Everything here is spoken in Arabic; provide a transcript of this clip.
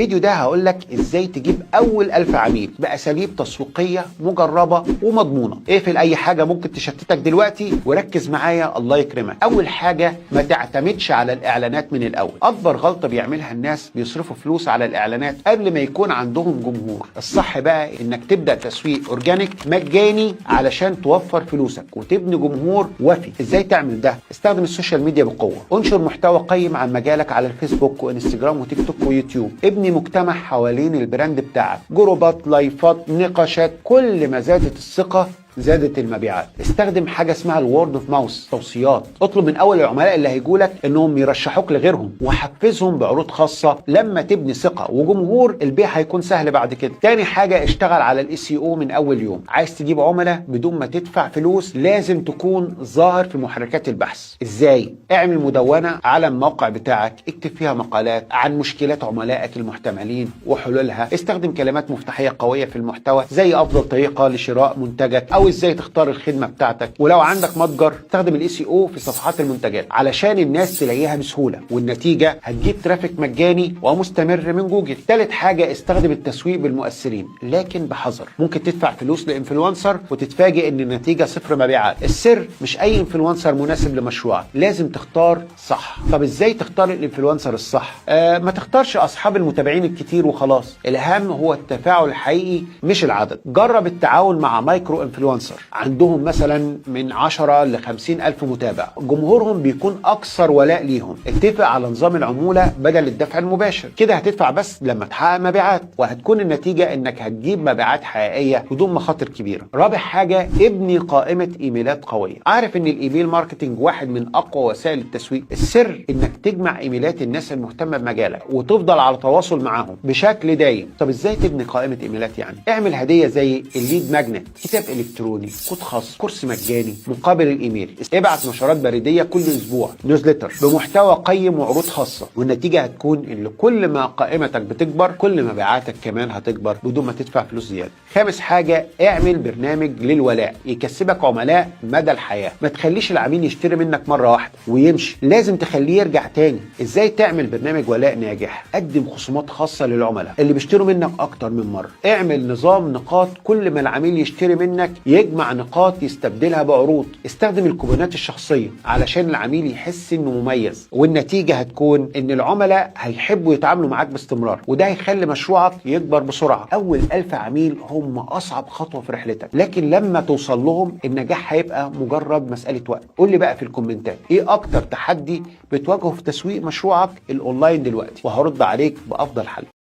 الفيديو ده هقول لك ازاي تجيب اول 1000 عميل باساليب تسويقيه مجربه ومضمونه. اقفل اي حاجه ممكن تشتتك دلوقتي وركز معايا الله يكرمك. اول حاجه، ما تعتمدش على الاعلانات من الاول. اكبر غلطه بيعملها الناس بيصرفوا فلوس على الاعلانات قبل ما يكون عندهم جمهور. الصح بقى انك تبدا تسويق اورجانيك مجاني علشان توفر فلوسك وتبني جمهور وفي. ازاي تعمل ده؟ استخدم السوشيال ميديا بقوه. انشر محتوى قيم عن مجالك على الفيسبوك وانستجرام وتيك توك ويوتيوب. ابني مجتمع حوالين البراند بتاعك، جروبات، لايفات، نقاشات. كل ما زادت الثقه زادت المبيعات. استخدم حاجه اسمها الورد اوف ماوس، توصيات. اطلب من اول العملاء اللي هيجولك انهم يرشحوك لغيرهم وحفزهم بعروض خاصه. لما تبني ثقه وجمهور البيع هيكون سهل بعد كده. تاني حاجه، اشتغل على الاس او من اول يوم. عايز تجيب عملاء بدون ما تدفع فلوس؟ لازم تكون ظاهر في محركات البحث. ازاي؟ اعمل مدونه على الموقع بتاعك، اكتب فيها مقالات عن مشكلات عملائك المحتملين وحلولها. استخدم كلمات مفتاحيه قويه في المحتوى زي افضل طريقه لشراء منتجك او ازاي تختار الخدمه بتاعتك. ولو عندك متجر استخدم الاس او في صفحات المنتجات علشان الناس تلاقيها بسهوله، والنتيجه هتجيب ترافيك مجاني ومستمر من جوجل. ثالث حاجه، استخدم التسويق بالمؤثرين لكن بحذر. ممكن تدفع فلوس لانفلونسر وتتفاجئ ان النتيجه صفر مبيعات. السر، مش اي انفلونسر مناسب لمشروعك، لازم تختار صح. طب ازاي تختار الانفلونسر الصح؟ ما تختارش اصحاب المتابعين الكتير وخلاص. الاهم هو التفاعل الحقيقي مش العدد. جرب التعاون مع مايكرو انفلونسر عندهم مثلا من 10 ل 50 ألف متابع، جمهورهم بيكون أكثر ولاء ليهم. اتفق على نظام العمولة بدل الدفع المباشر، كده هتدفع بس لما تحقق مبيعات، وهتكون النتيجة انك هتجيب مبيعات حقيقية بدون مخاطر كبيرة. رابع حاجة، ابني قائمة ايميلات قوية. عارف ان الايميل ماركتينج واحد من اقوى وسائل التسويق. السر انك تجمع ايميلات الناس المهتمة بمجالك وتفضل على تواصل معاهم بشكل دايم. طب ازاي تبني قائمة ايميلات؟ يعني اعمل هدية زي الليد ماجنت، كتاب الكتروني، كود خاص، كورس مجاني مقابل الايميل. ابعت نشرات بريديه كل اسبوع، نيوزليتر بمحتوى قيم وعروض خاصه، والنتيجه هتكون ان كل ما قائمتك بتكبر كل ما مبيعاتك كمان هتكبر بدون ما تدفع فلوس زياده. خامس حاجه، اعمل برنامج للولاء يكسبك عملاء مدى الحياه. ما تخليش العميل يشتري منك مره واحده ويمشي، لازم تخليه يرجع تاني. ازاي تعمل برنامج ولاء ناجح؟ قدم خصومات خاصه للعملاء اللي بيشتروا منك اكتر من مره. اعمل نظام نقاط، كل ما العميل يشتري منك يجمع نقاط يستبدلها بعروض. استخدم الكوبونات الشخصيه علشان العميل يحس انه مميز، والنتيجه هتكون ان العملاء هيحبوا يتعاملوا معاك باستمرار، وده هيخلي مشروعك يكبر بسرعه. اول 1000 عميل هم اصعب خطوه في رحلتك، لكن لما توصل لهم النجاح هيبقى مجرد مساله وقت. قول لي بقى في الكومنتات ايه اكتر تحدي بتواجهه في تسويق مشروعك الاونلاين دلوقتي، وهرد عليك بافضل حل.